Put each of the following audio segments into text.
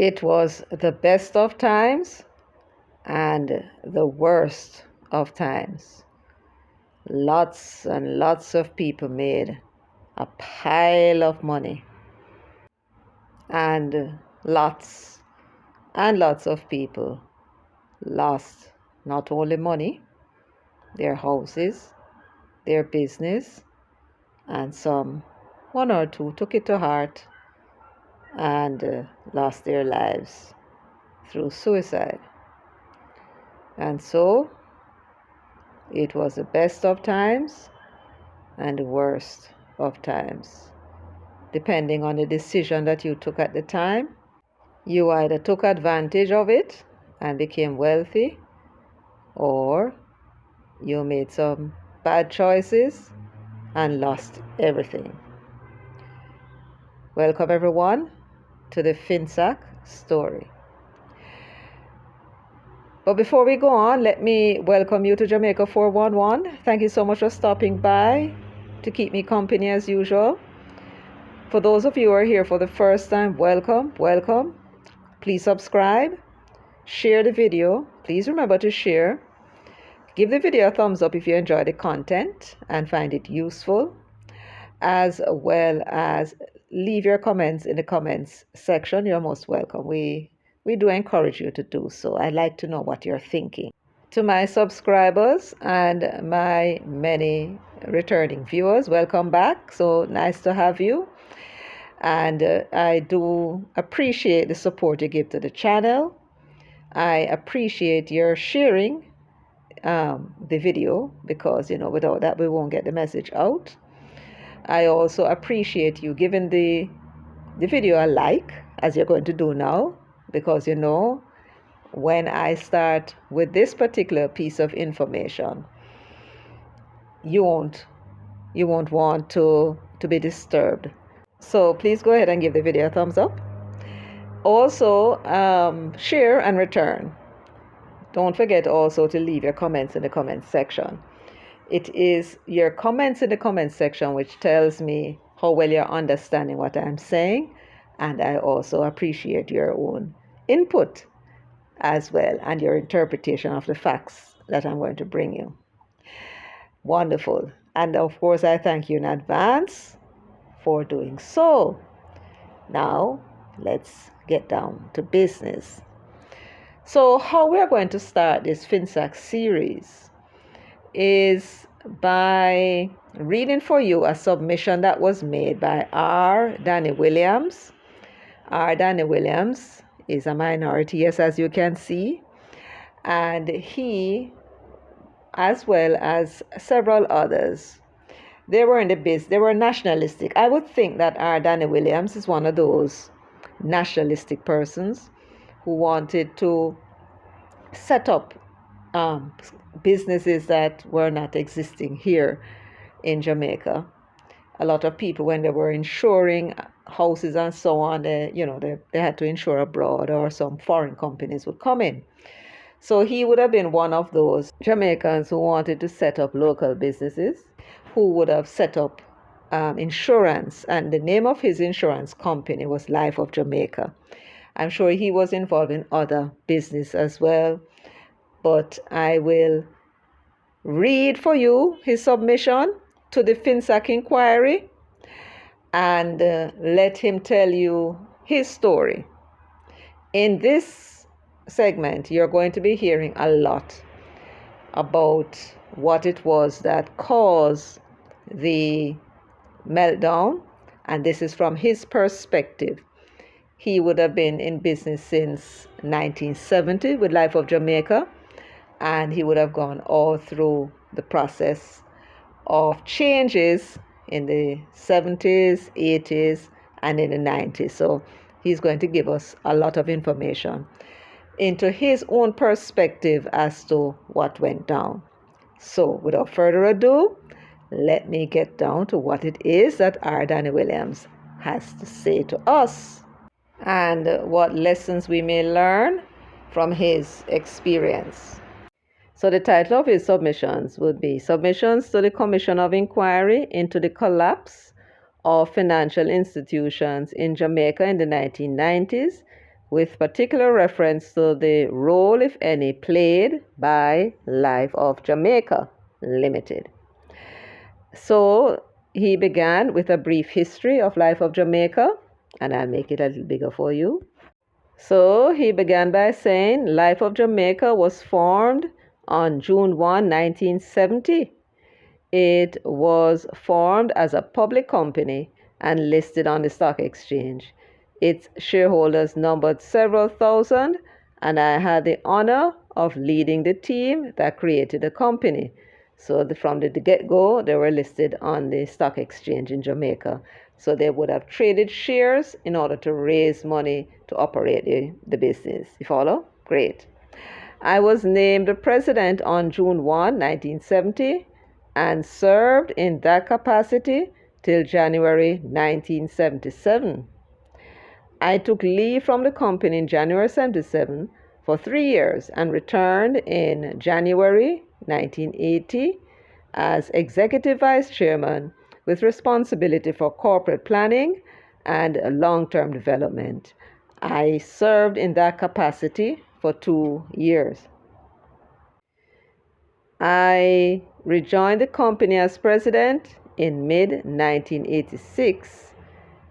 It was the best of times and the worst of times. Lots and lots of people made a pile of money, and lots and lots of people lost not only money, their houses, their business, and one or two took it to heart and lost their lives through suicide. And so it was the best of times and the worst of times. Depending on the decision that you took at the time, you either took advantage of it and became wealthy, or you made some bad choices and lost everything. Welcome everyone to the Finsac Story. But before we go on, let me welcome you to Jamaica 411. Thank you so much for stopping by to keep me company as usual. For those of you who are here for the first time, welcome. Please subscribe, share the video. Please remember to share. Give the video a thumbs up if you enjoy the content and find it useful, as well as leave your comments in the comments section. You're most welcome. We do encourage you to do so. I'd like to know what you're thinking. To my subscribers and my many returning viewers, welcome back. So nice to have you. And I do appreciate the support you give to the channel. I appreciate your sharing the video, because without that we won't get the message out. I also appreciate you giving the video a like, as you're going to do now, because when I start with this particular piece of information, you won't want to be disturbed. So please go ahead and give the video a thumbs up. Also, share and return. Don't forget also to leave your comments in the comments section. It is your comments in the comments section which tells me how well you're understanding what I'm saying, and I also appreciate your own input as well and your interpretation of the facts that I'm going to bring you. Wonderful. And of course, I thank you in advance for doing so. Now, let's get down to business. So how we're going to start this Finsac series is by reading for you a submission that was made by R Danvers. R Danvers is a minority, yes, as you can see, and he, as well as several others, they were in the biz. They were nationalistic. I would think that R Danvers is one of those nationalistic persons who wanted to set up businesses that were not existing here in Jamaica. A lot of people, when they were insuring houses and so on, they had to insure abroad, or some foreign companies would come in. So he would have been one of those Jamaicans who wanted to set up local businesses, who would have set up insurance, and the name of his insurance company was Life of Jamaica. I'm sure he was involved in other business as well, but I will read for you his submission to the Finsac inquiry and let him tell you his story. In this segment, you're going to be hearing a lot about what it was that caused the meltdown, and this is from his perspective. He would have been in business since 1970 with Life of Jamaica, and he would have gone all through the process of changes in the 70s, 80s, and in the 90s. So he's going to give us a lot of information into his own perspective as to what went down. So without further ado, let me get down to what it is that R Danvers has to say to us, and what lessons we may learn from his experience. So the title of his submissions would be Submissions to the Commission of Inquiry into the Collapse of Financial Institutions in Jamaica in the 1990s with particular reference to the role, if any, played by Life of Jamaica Limited. So he began with a brief history of Life of Jamaica, and I'll make it a little bigger for you. So he began by saying Life of Jamaica was formed on June 1, 1970. It was formed as a public company and listed on the stock exchange. Its shareholders numbered several thousand, and I had the honor of leading the team that created the company. So from the get-go, they were listed on the stock exchange in Jamaica. So they would have traded shares in order to raise money to operate the business. You follow? Great. I was named the president on June 1, 1970, and served in that capacity till January 1977. I took leave from the company in January 77 for 3 years and returned in January 1980 as Executive Vice Chairman with responsibility for corporate planning and long-term development. I served in that capacity for 2 years. I rejoined the company as president in mid-1986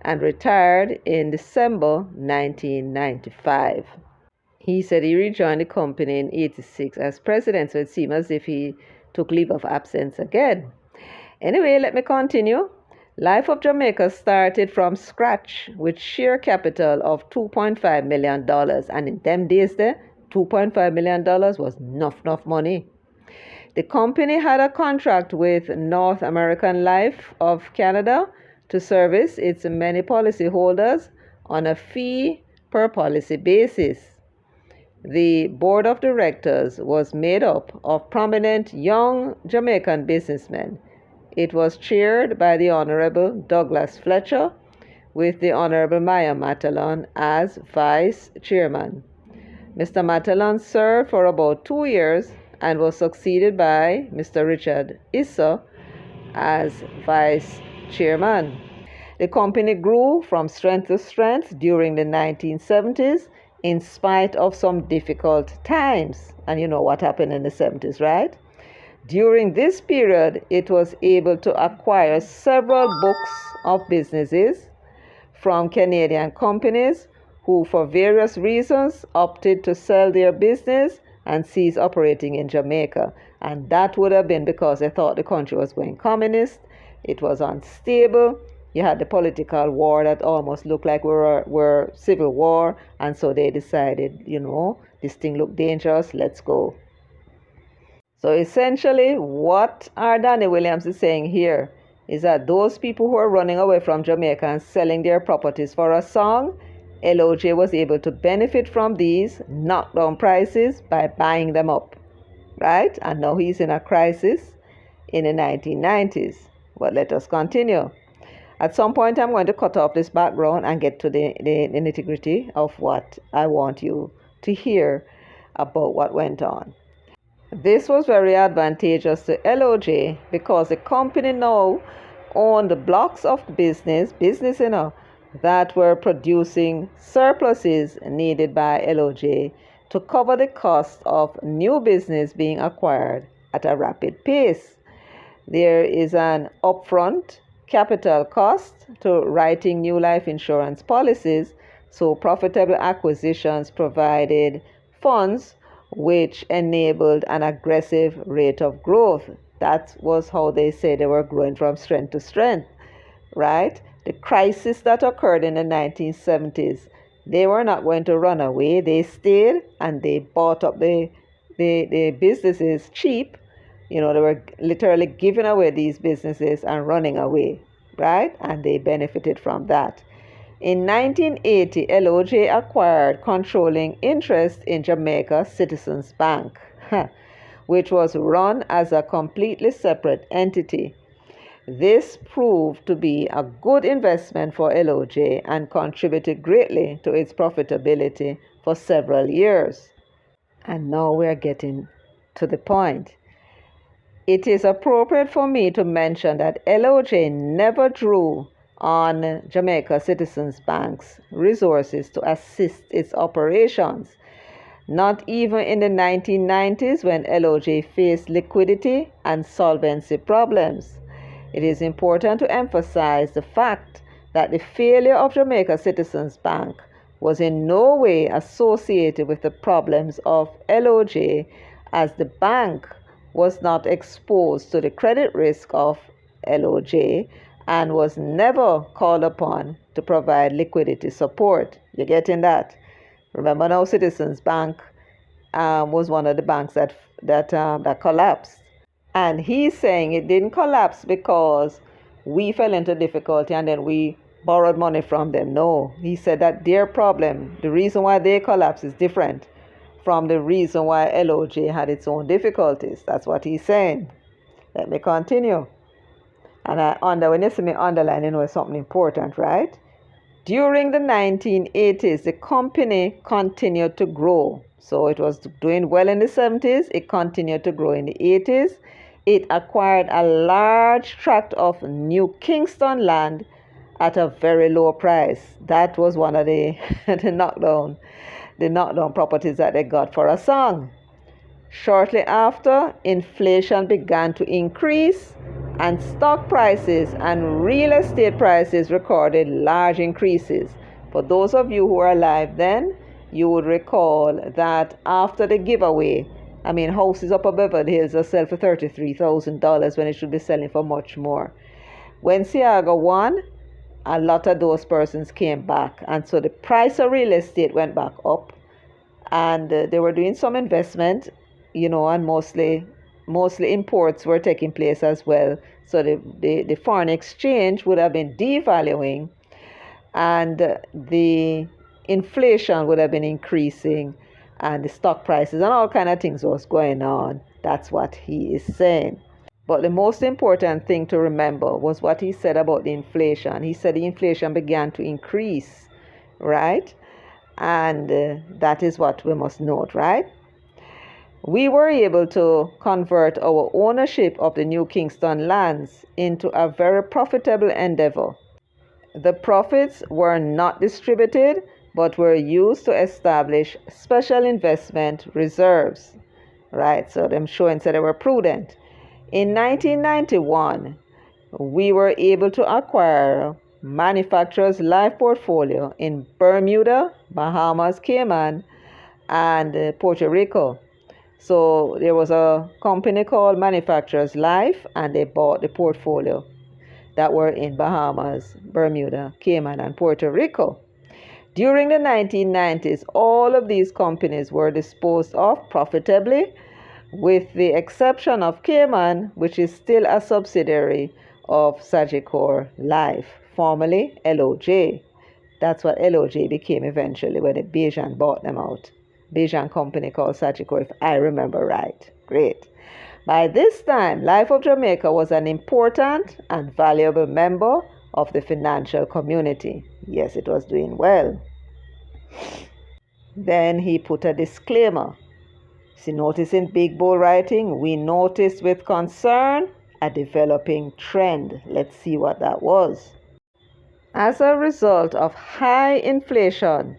and retired in December 1995. He said he rejoined the company in 86 as president, so it seemed as if he took leave of absence again. Anyway, let me continue. Life of Jamaica started from scratch with share capital of $2.5 million. And in them days there, $2.5 million was enough money. The company had a contract with North American Life of Canada to service its many policyholders on a fee per policy basis. The board of directors was made up of prominent young Jamaican businessmen. It was chaired by the Honorable Douglas Fletcher, with the Honorable Maya Matalon as vice chairman. Mr. Matalon served for about 2 years and was succeeded by Mr. Richard Issa as vice chairman. The company grew from strength to strength during the 1970s in spite of some difficult times. And you know what happened in the 70s, right? During this period, it was able to acquire several books of businesses from Canadian companies who, for various reasons, opted to sell their business and cease operating in Jamaica. And that would have been because they thought the country was going communist. It was unstable. You had the political war that almost looked like we're civil war. And so they decided, this thing looked dangerous, let's go. So essentially, what R. Danny Williams is saying here is that those people who are running away from Jamaica and selling their properties for a song, LOJ was able to benefit from these knockdown prices by buying them up, right? And now he's in a crisis in the 1990s. But let us continue. At some point, I'm going to cut off this background and get to the nitty-gritty of what I want you to hear about what went on. This was very advantageous to LOJ because the company now owned the blocks of business, that were producing surpluses needed by LOJ to cover the cost of new business being acquired at a rapid pace. There is an upfront capital cost to writing new life insurance policies, so profitable acquisitions provided funds which enabled an aggressive rate of growth. That was how they say they were growing from strength to strength, right? The crisis that occurred in the 1970s, they were not going to run away. They stayed and they bought up the businesses cheap. They were literally giving away these businesses and running away, right? And they benefited from that. In 1980, LOJ acquired controlling interest in Jamaica Citizens Bank, which was run as a completely separate entity. This proved to be a good investment for LOJ and contributed greatly to its profitability for several years. And now we're getting to the point. It is appropriate for me to mention that LOJ never drew on Jamaica Citizens Bank's resources to assist its operations. Not even in the 1990s, when LOJ faced liquidity and solvency problems. It is important to emphasize the fact that the failure of Jamaica Citizens Bank was in no way associated with the problems of LOJ, as the bank was not exposed to the credit risk of LOJ and was never called upon to provide liquidity support. You're getting that? Remember now, Citizens Bank was one of the banks that collapsed. And he's saying it didn't collapse because we fell into difficulty and then we borrowed money from them. No, he said that their problem, the reason why they collapsed, is different from the reason why LOJ had its own difficulties. That's what he's saying. Let me continue. And when you see me underline, you know it's something important, right? During the 1980s, the company continued to grow. So it was doing well in the 70s. It continued to grow in the 80s. It acquired a large tract of New Kingston land at a very low price. That was one of the knockdown properties that they got for a song. Shortly after, inflation began to increase, and stock prices and real estate prices recorded large increases. For those of you who are alive then, you would recall that after the giveaway, houses up above Beverly Hills are sell for $33,000 when it should be selling for much more. When SAGA won, a lot of those persons came back, and so the price of real estate went back up, and they were doing some investment, and mostly imports were taking place as well. So the foreign exchange would have been devaluing, and the inflation would have been increasing, and the stock prices and all kind of things was going on. That's what he is saying. But the most important thing to remember was what he said about the inflation. He said the inflation began to increase, right? And that is what we must note, right? We were able to convert our ownership of the New Kingston lands into a very profitable endeavor. The profits were not distributed, but were used to establish special investment reserves, right? So them showing said they were prudent. In 1991, we were able to acquire manufacturer's life portfolio in Bermuda, Bahamas, Cayman, and Puerto Rico. So there was a company called Manufacturers Life, and they bought the portfolio that were in Bahamas, Bermuda, Cayman, and Puerto Rico. During the 1990s, all of these companies were disposed of profitably, with the exception of Cayman, which is still a subsidiary of Sagicor Life, formerly LOJ. That's what LOJ became eventually when the Bajan bought them out. Bajan company called Sagicor, if I remember right. Great. By this time, Life of Jamaica was an important and valuable member of the financial community. Yes, it was doing well. Then he put a disclaimer. See, notice in big bold writing, we noticed with concern a developing trend. Let's see what that was. As a result of high inflation,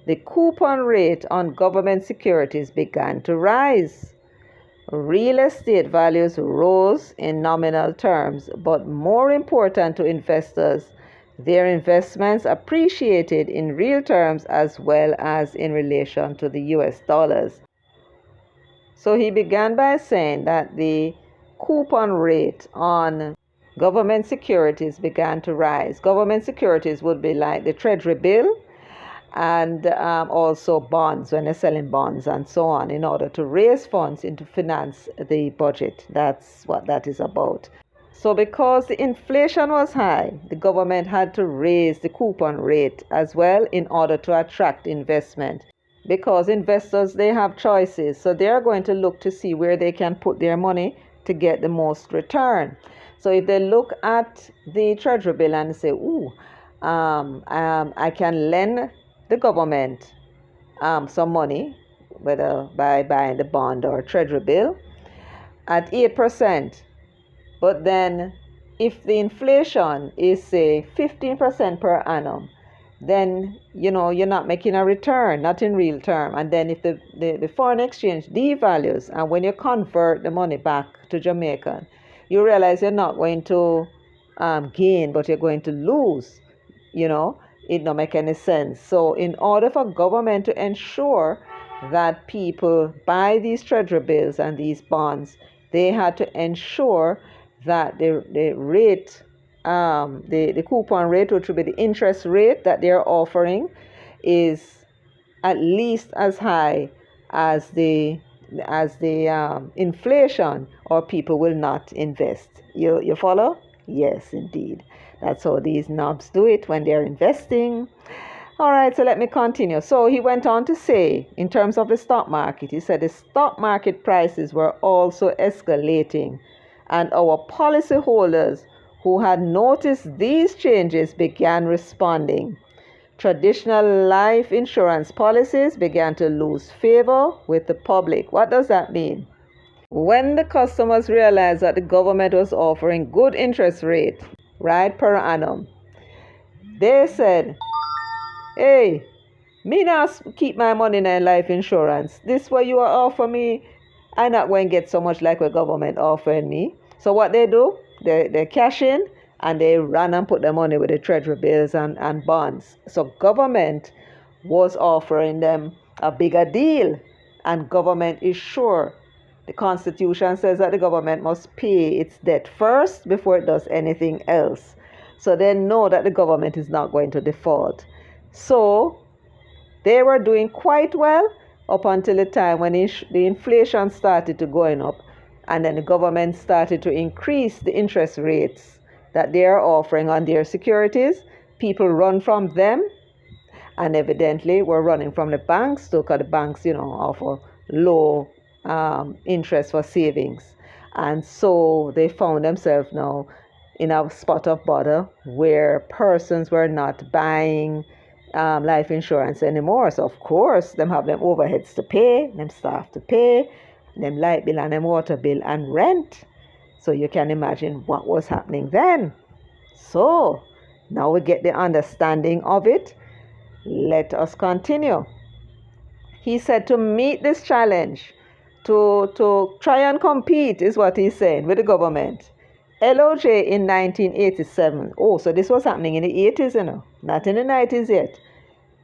the coupon rate on government securities began to rise. Real estate values rose in nominal terms, but more important to investors, their investments appreciated in real terms as well as in relation to the US dollars. So he began by saying that the coupon rate on government securities began to rise. Government securities would be like the Treasury bill, and also bonds, when they're selling bonds and so on, in order to raise funds into finance the budget. That's what that is about. So because the inflation was high, the government had to raise the coupon rate as well in order to attract investment. Because investors, they have choices, so they're going to look to see where they can put their money to get the most return. So if they look at the Treasury bill and say, I can lend the government some money, whether by buying the bond or Treasury bill, at 8%, but then if the inflation is, say, 15% per annum, then you're not making a return, not in real term. And then if the foreign exchange devalues, and when you convert the money back to Jamaican, you realize you're not going to gain, but you're going to lose. It don't make any sense. So in order for government to ensure that people buy these treasury bills and these bonds, they had to ensure that the rate, the coupon rate, which would be the interest rate that they're offering, is at least as high as the inflation, or people will not invest. You follow? Yes, indeed. That's how these knobs do it when they're investing. All right, so let me continue. So he went on to say, in terms of the stock market, he said the stock market prices were also escalating, and our policyholders who had noticed these changes began responding. Traditional life insurance policies began to lose favor with the public. What does that mean? When the customers realized that the government was offering good interest rate, right, per annum, they said, hey, me not keep my money in life insurance. This what you are offering me, I not going to get so much like what government offering me. So what they do, they cash in and they run and put their money with the treasury bills and bonds. So government was offering them a bigger deal, and government is sure. The Constitution says that the government must pay its debt first before it does anything else. So they know that the government is not going to default. So they were doing quite well up until the time when the inflation started to going up, and then the government started to increase the interest rates that they are offering on their securities. People run from them, and evidently we're running from the banks too, because the banks, offer low interest for savings. And so they found themselves now in a spot of bother where persons were not buying life insurance anymore. So of course, them have them overheads to pay, them staff to pay, them light bill and them water bill and rent. So you can imagine what was happening then. So now we get the understanding of it. Let us continue. He said to meet this challenge, to try and compete, is what he's saying, with the government. LOJ in 1987. Oh, so this was happening in the 80s, not in the 90s yet.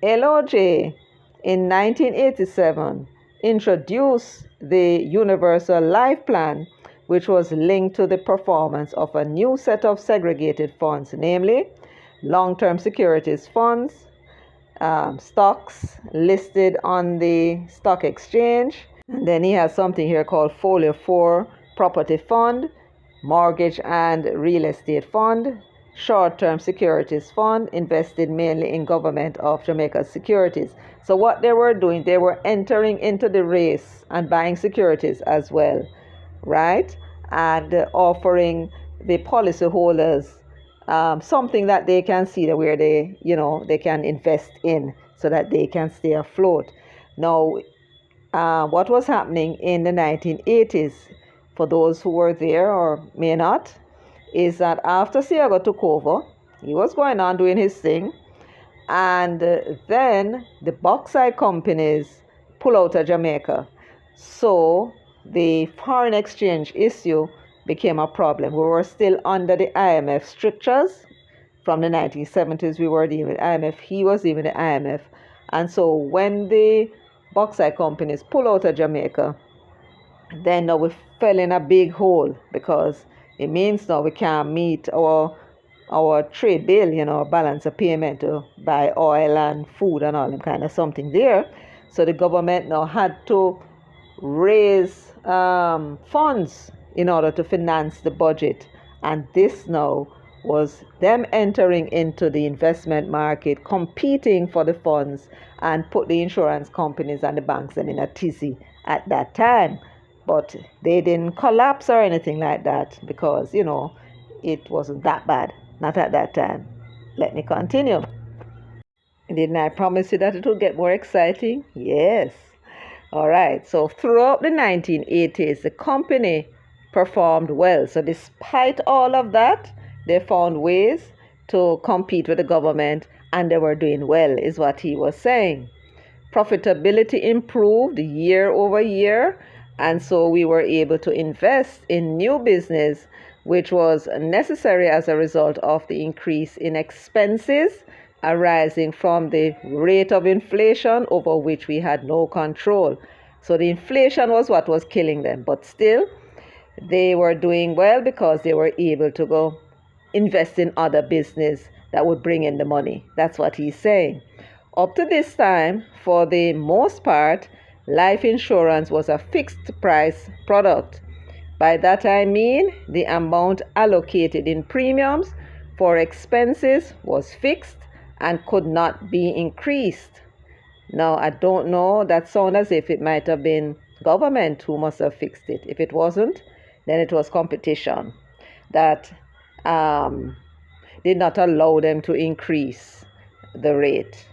LOJ in 1987 introduced the Universal Life Plan, which was linked to the performance of a new set of segregated funds, namely long-term securities funds, stocks listed on the stock exchange. And then he has something here called Folio 4 Property Fund, Mortgage and Real Estate Fund, Short-Term Securities Fund, invested mainly in Government of Jamaica's securities. So what they were doing, they were entering into the race and buying securities as well, right? And offering the policyholders something that they can see that where they can invest in so that they can stay afloat. Now, what was happening in the 1980s, for those who were there or may not, is that after SAGA took over, he was going on doing his thing, and then the bauxite companies pull out of Jamaica. So the foreign exchange issue became a problem. We were still under the IMF strictures. From the 1970s, we were dealing with IMF. He was dealing with the IMF. And so when the bauxite companies pull out of Jamaica, then now we fell in a big hole, because it means now we can't meet our trade bill, our balance of payment to buy oil and food and all them kind of something there. So the government now had to raise funds in order to finance the budget. And this now was them entering into the investment market, competing for the funds, and put the insurance companies and the banks them in a tizzy at that time. But they didn't collapse or anything like that, because, it wasn't that bad. Not at that time. Let me continue. Didn't I promise you that it will get more exciting? Yes. All right. So throughout the 1980s, the company performed well. So despite all of that, they found ways to compete with the government, and they were doing well, is what he was saying. Profitability improved year over year, and so we were able to invest in new business, which was necessary as a result of the increase in expenses arising from the rate of inflation over which we had no control. So the inflation was what was killing them, but still they were doing well because they were able to go invest in other business that would bring in the money. That's what he's saying. Up to this time, for the most part, life insurance was a fixed price product. By that I mean the amount allocated in premiums for expenses was fixed and could not be increased. Now, I don't know, that sounds as if it might have been government who must have fixed it. If it wasn't, then it was competition that did not allow them to increase the rate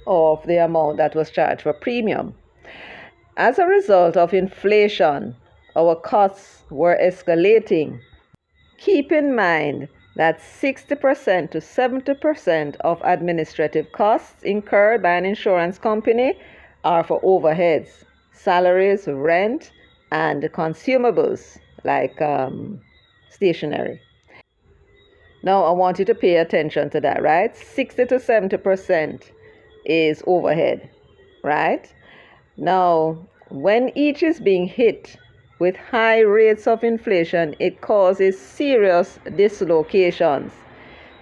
of the amount that was charged for premium. As a result of inflation, our costs were escalating. Keep in mind that 60% to 70% of administrative costs incurred by an insurance company are for overheads, salaries, rent, and consumables like stationery. Now, I want you to pay attention to that, right? 60 to 70% is overhead, right? Now, when each is being hit with high rates of inflation, it causes serious dislocations.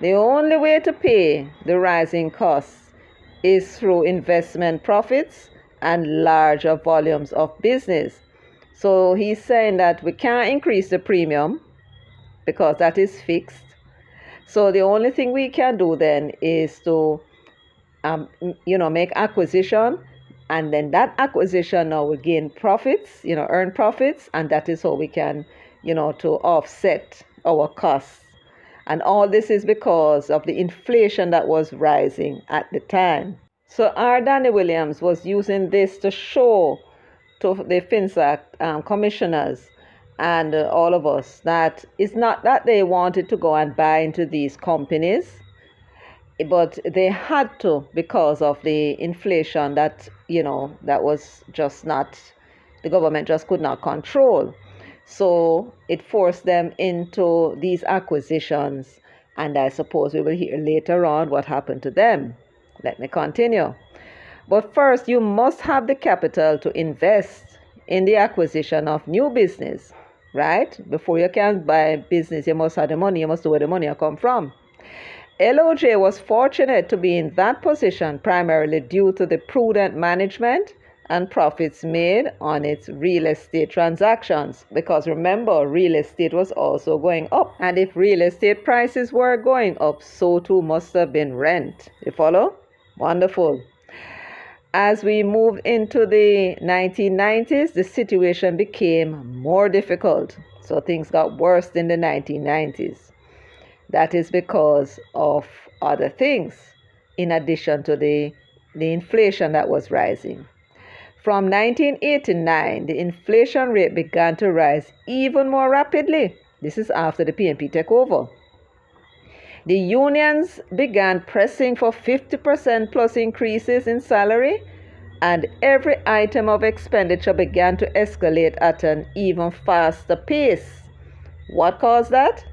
The only way to pay the rising costs is through investment profits and larger volumes of business. So he's saying that we can't increase the premium because that is fixed. So the only thing we can do then is to make acquisition, and then that acquisition now will gain profits, earn profits, and that is how we can, to offset our costs. And all this is because of the inflation that was rising at the time. So R. Danny Williams was using this to show to the Finsac commissioners and all of us that it's not that they wanted to go and buy into these companies, but they had to because of the inflation that that was just not, the government just could not control. So it forced them into these acquisitions, and I suppose we will hear later on what happened to them. Let me continue. But first, you must have the capital to invest in the acquisition of new business, right? Before you can buy business, you must have the money. You must know where the money will come from. LOJ was fortunate to be in that position primarily due to the prudent management and profits made on its real estate transactions. Because remember, real estate was also going up. And if real estate prices were going up, so too must have been rent. You follow? Wonderful. As we moved into the 1990s, the situation became more difficult. So things got worse in the 1990s. That is because of other things, in addition to the inflation that was rising. From 1989, the inflation rate began to rise even more rapidly. This is after the PNP takeover. The unions began pressing for 50% plus increases in salary, and every item of expenditure began to escalate at an even faster pace. What caused that?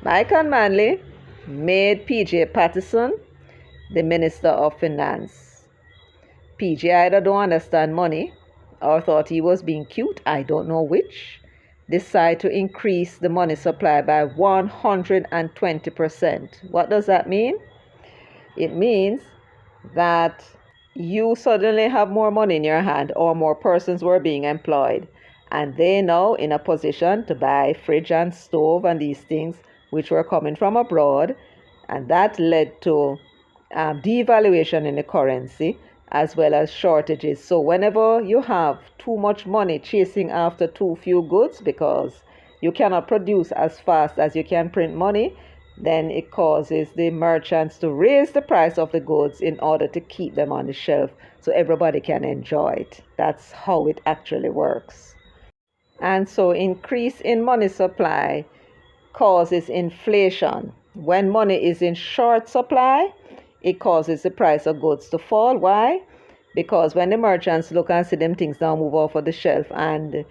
Mike and Manley made PJ Patterson the Minister of Finance. PJ either don't understand money or thought he was being cute, I don't know which, decided to increase the money supply by 120%. What does that mean? It means that you suddenly have more money in your hand, or more persons were being employed, and they now in a position to buy fridge and stove and these things which were coming from abroad, and that led to devaluation in the currency as well as shortages. So whenever you have too much money chasing after too few goods because you cannot produce as fast as you can print money, then it causes the merchants to raise the price of the goods in order to keep them on the shelf so everybody can enjoy it. That's how it actually works. And so increase in money supply causes inflation. When money is in short supply, it causes the price of goods to fall. Why? Because when the merchants look and see them things now move off of the shelf and,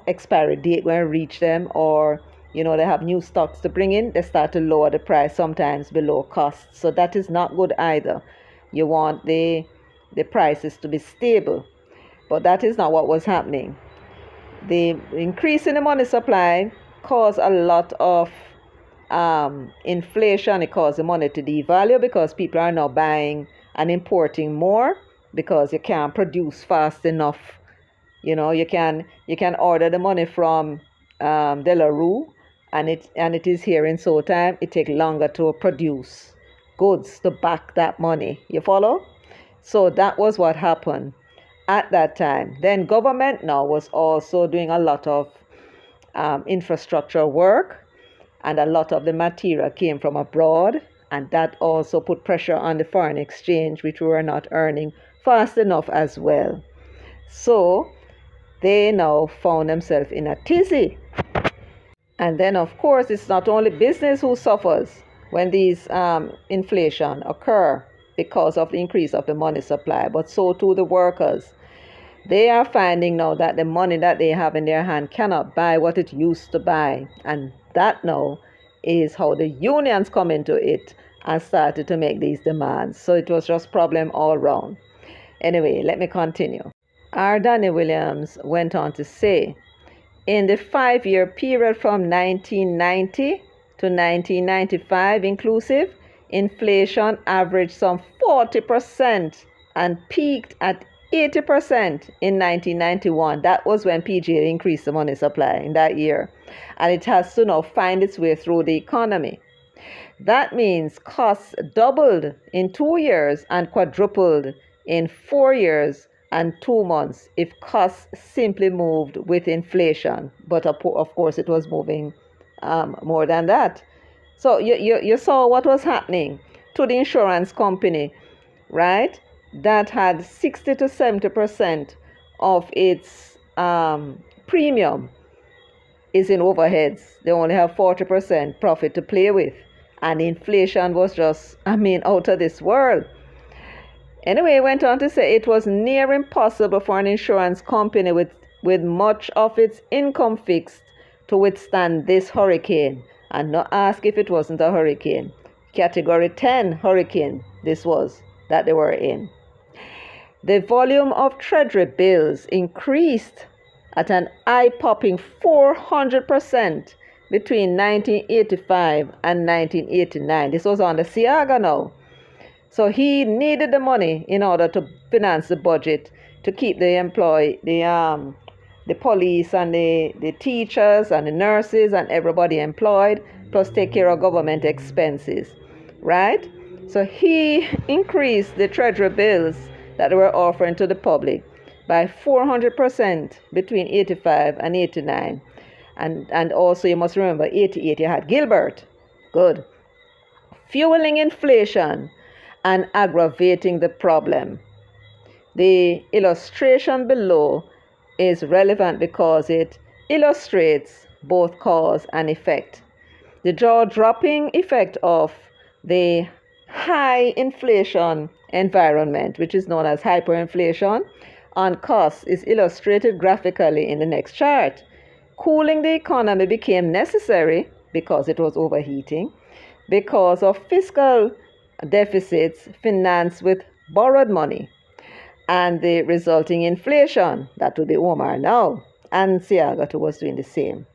expiry date when reach them, or, they have new stocks to bring in, they start to lower the price, sometimes below cost. So that is not good either. You want the prices to be stable. But that is not what was happening. The increase in the money supply caused a lot of inflation. It caused the money to devalue because people are now buying and importing more because you can't produce fast enough. You can order the money from Delarue and it is here in so time. It takes longer to produce goods to back that money. You follow? So that was what happened at that time. Then government now was also doing a lot of infrastructure work, and a lot of the material came from abroad, and that also put pressure on the foreign exchange, which we were not earning fast enough as well. So they now found themselves in a tizzy. And then, of course, it's not only business who suffers when these inflation occur because of the increase of the money supply, but so too the workers. They are finding now that the money that they have in their hand cannot buy what it used to buy. And that now is how the unions come into it and started to make these demands. So it was just problem all round. Anyway, let me continue. R. Williams went on to say, in the 5-year period from 1990 to 1995 inclusive, inflation averaged some 40% and peaked at 80% in 1991. That was when PGA increased the money supply in that year. And it has to now find its way through the economy. That means costs doubled in 2 years and quadrupled in 4 years and 2 months if costs simply moved with inflation. But of course, it was moving more than that. So you saw what was happening to the insurance company, right? That had 60 to 70% of its premium is in overheads. They only have 40% profit to play with. And inflation was just, out of this world. Anyway, it went on to say it was near impossible for an insurance company with much of its income fixed to withstand this hurricane. And not ask if it wasn't a hurricane. Category 10 hurricane this was that they were in. The volume of treasury bills increased at an eye-popping 400% between 1985 and 1989. This was under SAGA now. So he needed the money in order to finance the budget, to keep the police and the teachers and the nurses and everybody employed, plus take care of government expenses, right? So he increased the treasury bills that they were offering to the public by 400% between 85 and 89. And also you must remember 88 you had Gilbert. Good. Fueling inflation and aggravating the problem. The illustration below is relevant because it illustrates both cause and effect. The jaw-dropping effect of the high inflation environment, which is known as hyperinflation, on costs is illustrated graphically in the next chart. Cooling the economy became necessary because it was overheating, because of fiscal deficits financed with borrowed money, and the resulting inflation. That would be Omar now, and SAGA was doing the same.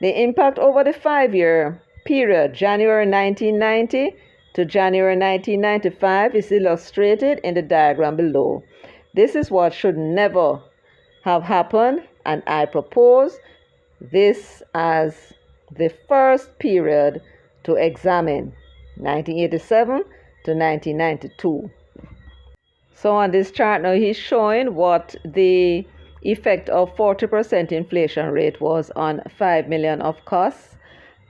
The impact over the 5-year period, January 1990 to January 1995, is illustrated in the diagram below. This is what should never have happened, and I propose this as the first period to examine, 1987 to 1992. So on this chart now, he's showing what the effect of 40% inflation rate was on 5 million of costs,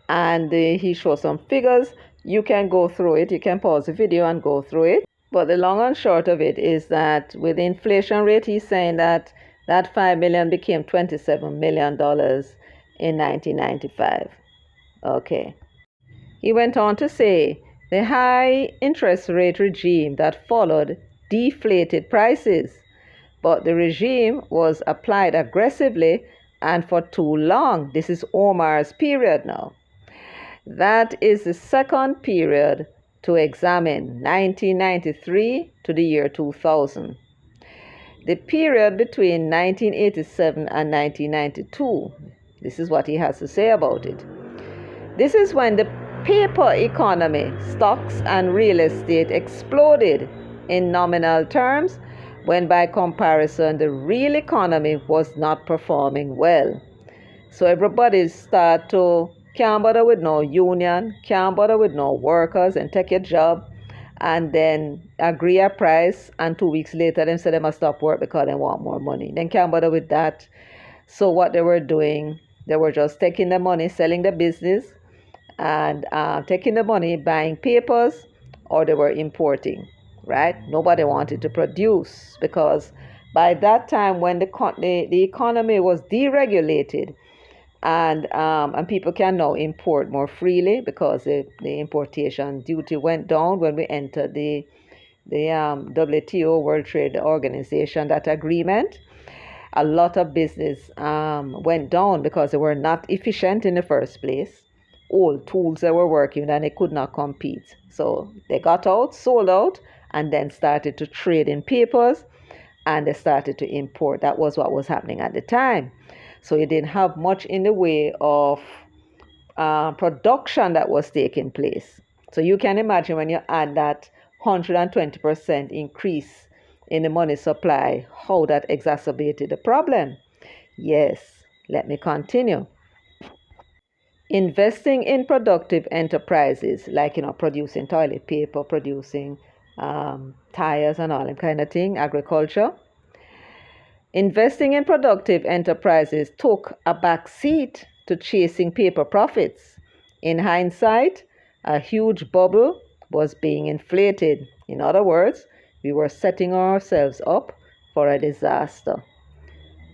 and he shows some figures. You can go through it. You can pause the video and go through it. But the long and short of it is that with the inflation rate, he's saying that 5 million became $27 million in 1995. Okay. He went on to say the high interest rate regime that followed deflated prices, but the regime was applied aggressively and for too long. This is Omar's period now. That is the second period to examine, 1993 to the year 2000. The period between 1987 and 1992, this is what he has to say about it. This is when the paper economy, stocks and real estate exploded in nominal terms, when by comparison the real economy was not performing well. So everybody start to can't bother with no union, can't bother with no workers and take your job and then agree a price, and 2 weeks later them say they must stop work because they want more money. Then can't bother with that. So what they were doing, they were just taking the money, selling the business, and taking the money, buying papers, or they were importing, right? Nobody wanted to produce because by that time when the economy was deregulated, and people can now import more freely because the importation duty went down when we entered the WTO, World Trade Organization, that agreement. A lot of business went down because they were not efficient in the first place. Old tools that were working and they could not compete. So they got out, sold out, and then started to trade in papers, and they started to import. That was what was happening at the time. So you didn't have much in the way of production that was taking place. So you can imagine when you add that 120% increase in the money supply, how that exacerbated the problem. Yes, let me continue. Investing in productive enterprises, like producing toilet paper, producing tires and all that kind of thing, agriculture. Investing in productive enterprises took a back seat to chasing paper profits. In hindsight, a huge bubble was being inflated. In other words, we were setting ourselves up for a disaster.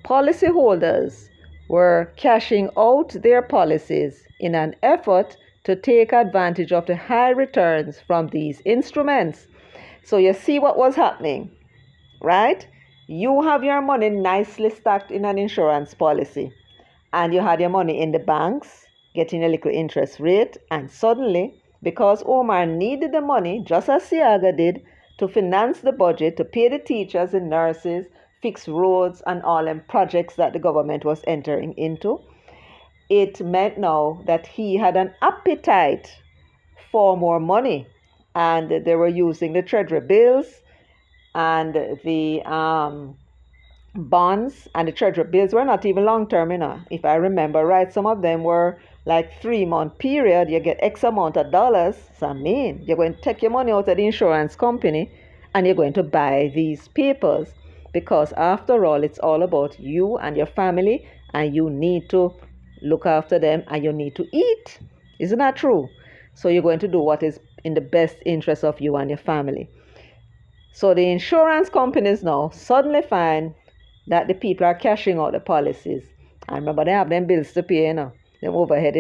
Policyholders were cashing out their policies in an effort to take advantage of the high returns from these instruments. So you see what was happening, right? You have your money nicely stacked in an insurance policy, and you had your money in the banks getting a little interest rate, and suddenly, because Omar needed the money, just as SAGA did, to finance the budget, to pay the teachers and nurses, fix roads and all them projects that the government was entering into, it meant now that he had an appetite for more money, and they were using the treasury bills and the bonds, and the treasury bills were not even long term, if I remember right. Some of them were like 3-month period. You get X amount of dollars. So I mean, you're going to take your money out of the insurance company and you're going to buy these papers, because after all, it's all about you and your family, and you need to look after them and you need to eat. Isn't that true? So you're going to do what is in the best interest of you and your family. So the insurance companies now suddenly find that the people are cashing out the policies. And remember, they have them bills to pay, them overhead,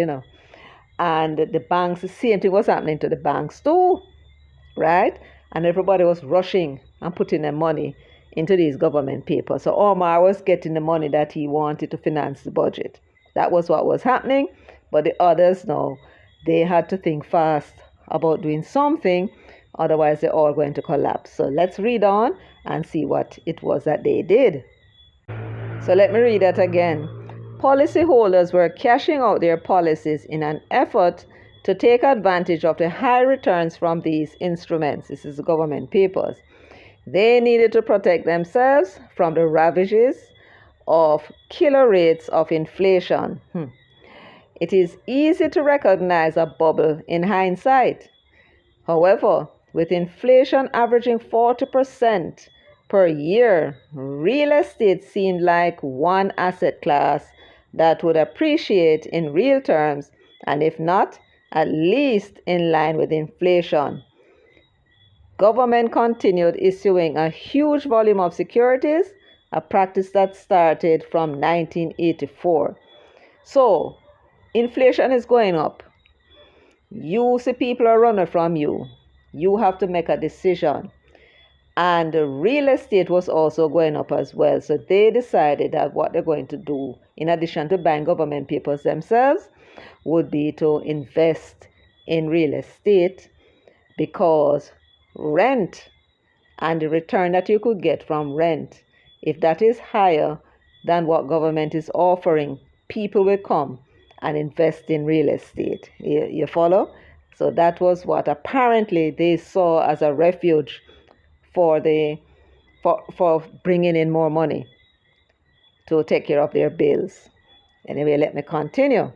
And the banks, the same thing was happening to the banks too, right? And everybody was rushing and putting their money into these government papers. So Omar was getting the money that he wanted to finance the budget. That was what was happening. But the others now, they had to think fast about doing something, otherwise they're all going to collapse. So let's read on and see what it was that they did. So let me read that again. Policyholders were cashing out their policies in an effort to take advantage of the high returns from these instruments. This is government papers. They needed to protect themselves from the ravages of killer rates of inflation. It is easy to recognize a bubble in hindsight. However, with inflation averaging 40% per year, real estate seemed like one asset class that would appreciate in real terms, and if not, at least in line with inflation. Government continued issuing a huge volume of securities, a practice that started from 1984. So, inflation is going up. You see, people are running from you. You have to make a decision. And real estate was also going up as well. So they decided that what they're going to do, in addition to buying government papers themselves, would be to invest in real estate, because rent and the return that you could get from rent, if that is higher than what government is offering, people will come and invest in real estate. You follow? So that was what apparently they saw as a refuge for bringing in more money to take care of their bills. Anyway, let me continue.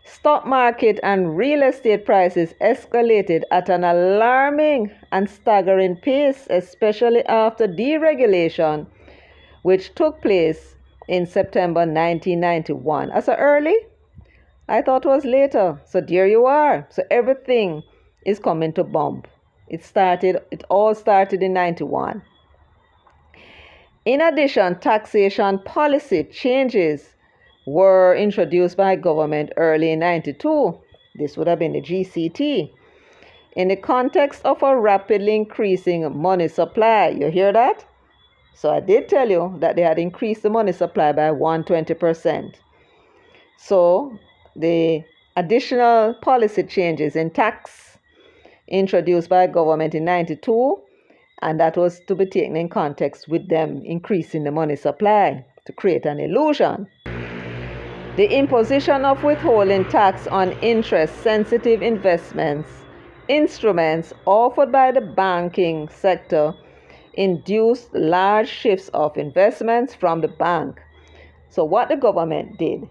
Stock market and real estate prices escalated at an alarming and staggering pace, especially after deregulation, which took place in September 1991. As early? I thought it was later. So there you are. So everything is coming to bump. It all started in 91. In addition, taxation policy changes were introduced by government early in 92. This would have been the GCT. In the context of a rapidly increasing money supply. You hear that? So I did tell you that they had increased the money supply by 120%. So the additional policy changes in tax introduced by government in 92, and that was to be taken in context with them increasing the money supply to create an illusion. The imposition of withholding tax on interest-sensitive instruments offered by the banking sector induced large shifts of investments from the bank. So what the government did,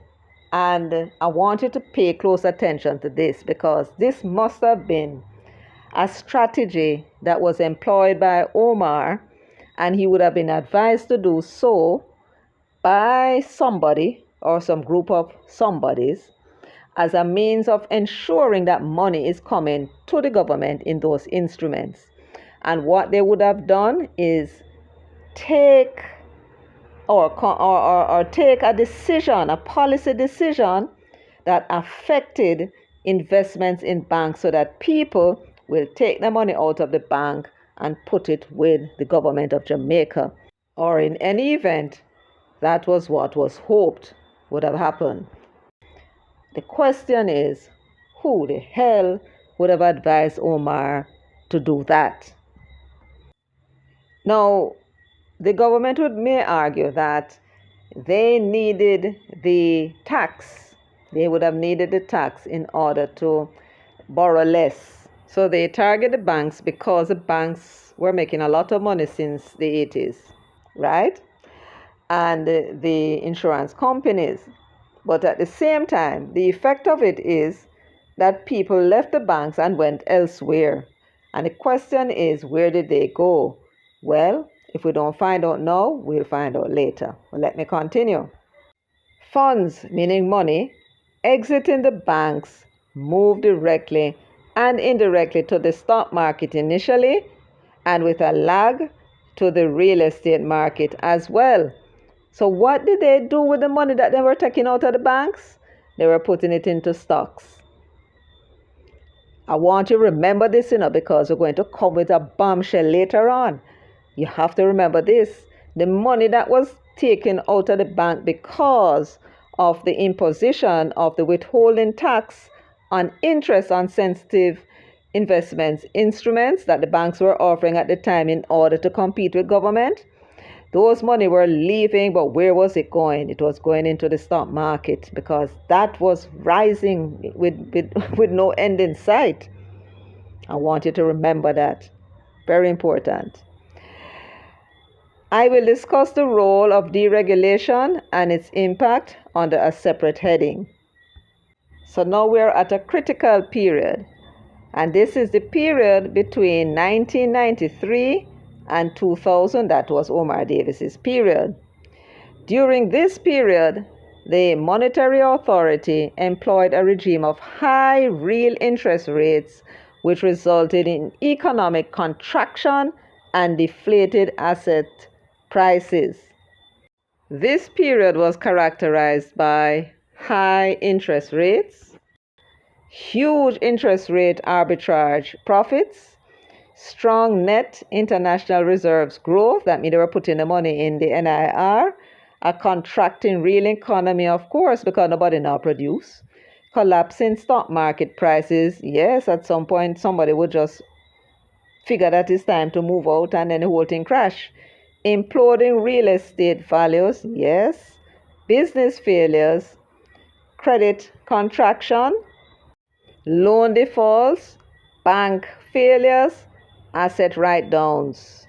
and I want you to pay close attention to this, because this must have been a strategy that was employed by Omar, and he would have been advised to do so by somebody or some group of somebodies as a means of ensuring that money is coming to the government in those instruments. And what they would have done is take a decision, a policy decision that affected investments in banks, so that people will take the money out of the bank and put it with the government of Jamaica. Or in any event, that was what was hoped would have happened. The question is, who the hell would have advised Omar to do that? Now, the government may argue that they needed the tax. They would have needed the tax in order to borrow less. So they target the banks because the banks were making a lot of money since the 80s, right? And the insurance companies. But at the same time, the effect of it is that people left the banks and went elsewhere. And the question is, where did they go? Well, if we don't find out now, we'll find out later. Well, let me continue. Funds, meaning money, exiting the banks, move directly and indirectly to the stock market initially, and with a lag to the real estate market as well. So what did they do with the money that they were taking out of the banks? They were putting it into stocks. I want you to remember this, because we're going to come with a bombshell later on. You have to remember this. The money that was taken out of the bank because of the imposition of the withholding tax on interest on sensitive investments instruments that the banks were offering at the time in order to compete with government. Those money were leaving, but where was it going? It was going into the stock market, because that was rising with no end in sight. I want you to remember that. Very important. I will discuss the role of deregulation and its impact under a separate heading. So now we're at a critical period, and this is the period between 1993 and 2000. That was Omar Davis's period. During this period, the Monetary Authority employed a regime of high real interest rates, which resulted in economic contraction and deflated asset prices. This period was characterized by high interest rates, huge interest rate arbitrage profits, strong net international reserves growth, that means they were putting the money in the NIR, a contracting real economy, of course, because nobody now produce, collapsing stock market prices. Yes, at some point somebody would just figure that it's time to move out and then the whole thing crash. Imploding real estate values, yes. Business failures, credit contraction, loan defaults, bank failures, asset write-downs,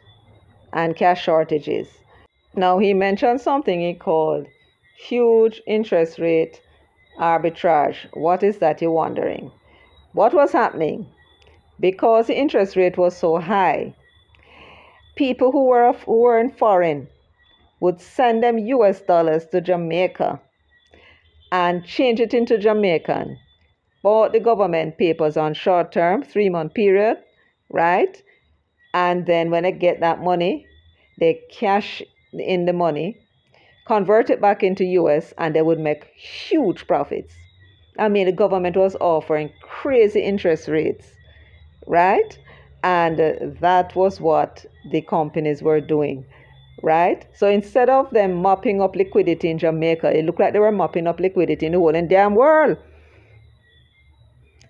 and cash shortages. Now he mentioned something he called huge interest rate arbitrage. What is that, you're wondering? What was happening? Because the interest rate was so high, people who were in foreign would send them US dollars to Jamaica and change it into Jamaican, bought the government papers on short term, 3-month period, right? And then when they get that money, they cash in the money, convert it back into US, and they would make huge profits. I mean, the government was offering crazy interest rates, right? And that was what the companies were doing, right? So instead of them mopping up liquidity in Jamaica, it looked like they were mopping up liquidity in the whole damn world.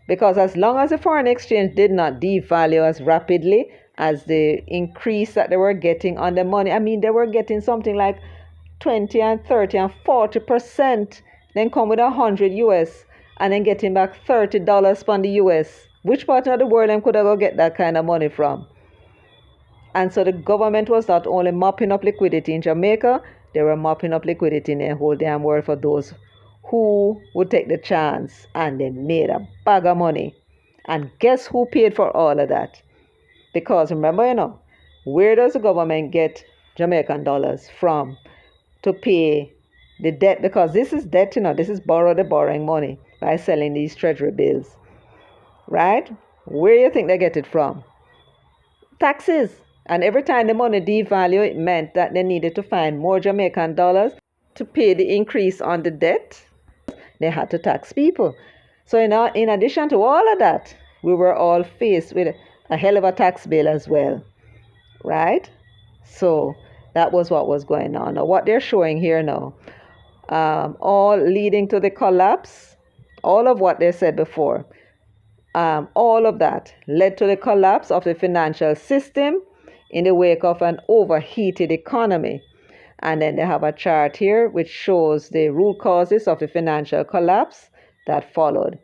Because as long as the foreign exchange did not devalue as rapidly as the increase that they were getting on the money, I mean, they were getting something like 20 and 30 and 40%, then come with 100 US and then getting back $30 from the US. Which part of the world them could ever get that kind of money from? And so the government was not only mopping up liquidity in Jamaica, they were mopping up liquidity in the whole damn world for those who would take the chance, and they made a bag of money. And guess who paid for all of that? Because remember, where does the government get Jamaican dollars from to pay the debt? Because this is debt, this is borrowing money by selling these treasury bills, right? Where do you think they get it from? Taxes. And every time the money devalued, it meant that they needed to find more Jamaican dollars to pay the increase on the debt. They had to tax people. So in addition to all of that, we were all faced with a hell of a tax bill as well, right? So that was what was going on. Now, what they're showing here now, all leading to the collapse, all of what they said before, all of that led to the collapse of the financial system in the wake of an overheated economy. And then they have a chart here which shows the root causes of the financial collapse that followed.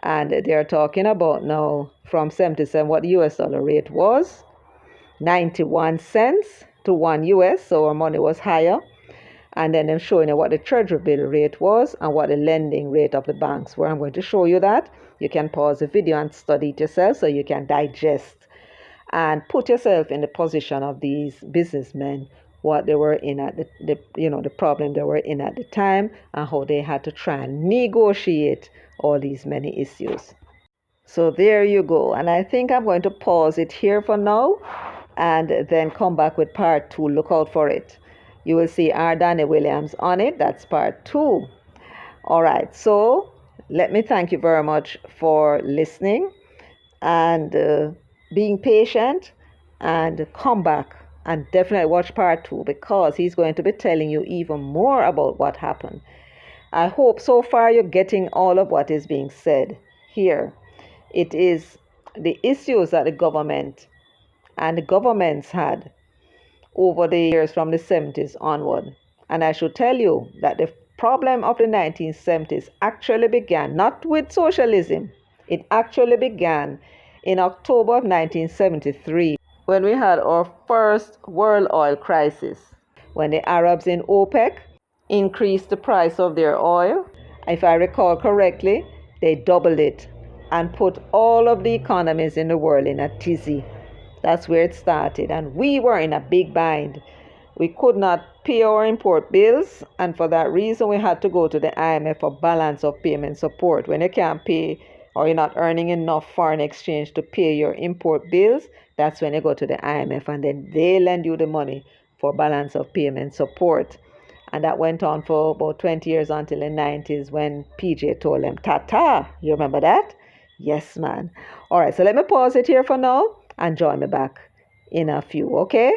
And they're talking about now from 77 what the US dollar rate was, 91 cents to 1 US, so our money was higher. And then they're showing you what the treasury bill rate was and what the lending rate of the banks were. I'm going to show you that. You can pause the video and study it yourself so you can digest and put yourself in the position of these businessmen, what they were in at the problem they were in at the time, and how they had to try and negotiate all these many issues. So there you go. And I think I'm going to pause it here for now and then come back with part 2. Look out for it. You will see R Williams on it. That's part 2. All right. So let me thank you very much for listening and being patient, and come back and definitely watch part 2, because he's going to be telling you even more about what happened. I hope so far you're getting all of what is being said here. It is the issues that the government and the governments had over the years from the 70s onward. And I should tell you that the problem of the 1970s actually began not with socialism. It actually began in October of 1973, when we had our first world oil crisis, when the Arabs in OPEC increased the price of their oil. If I recall correctly, they doubled it and put all of the economies in the world in a tizzy. That's where it started. And we were in a big bind. We could not pay our import bills, and for that reason, we had to go to the IMF for balance of payment support. When you can't pay, or you're not earning enough foreign exchange to pay your import bills, that's when you go to the IMF, and then they lend you the money for balance of payment support. And that went on for about 20 years until the 90s, when PJ told them, ta-ta. You remember that? Yes, man. All right, so let me pause it here for now and join me back in a few, okay?